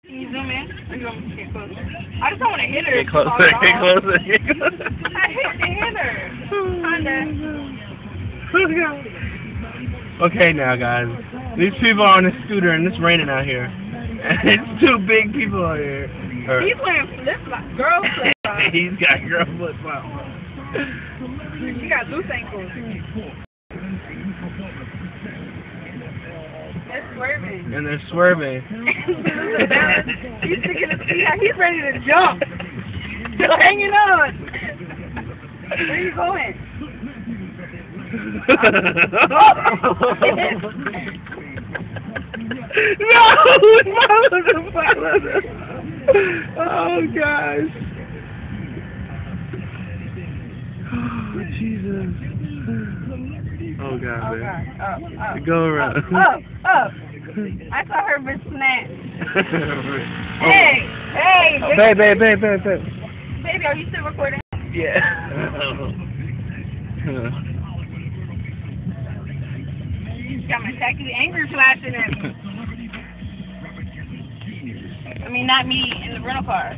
Can you zoom in? Or you want me to get closer? I just don't want to hit her. Get closer, get closer, get closer. I hate to hit her. Kinda. Okay now guys, these people are on a scooter and it's raining out here. And it's two big people out here. He's wearing flip-flops, girl flip-flops. He's got girl flip-flops. She got loose ankles. They're swerving. And they're swerving. He's sticking his feet out. He's ready to jump. Still hanging on. Where are you going? No! Follow them. Oh, guys. Oh, Jesus. Oh, God, Oh, man. God. Up. Go around. Up. I saw her been snatched. Oh. Hey. Oh, babe. Baby, are you still recording? Yeah. Got my tacky angry flashing at me. I mean, not me in the rental car.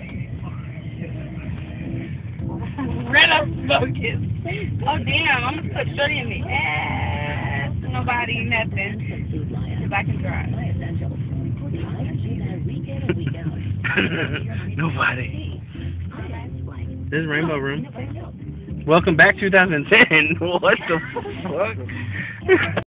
Rental focus. Oh, damn. I'm going to put Shorty in the ass. Nobody, nothing. Because I can drive. Nobody. This is Rainbow Room. Welcome back 2010. What the fuck?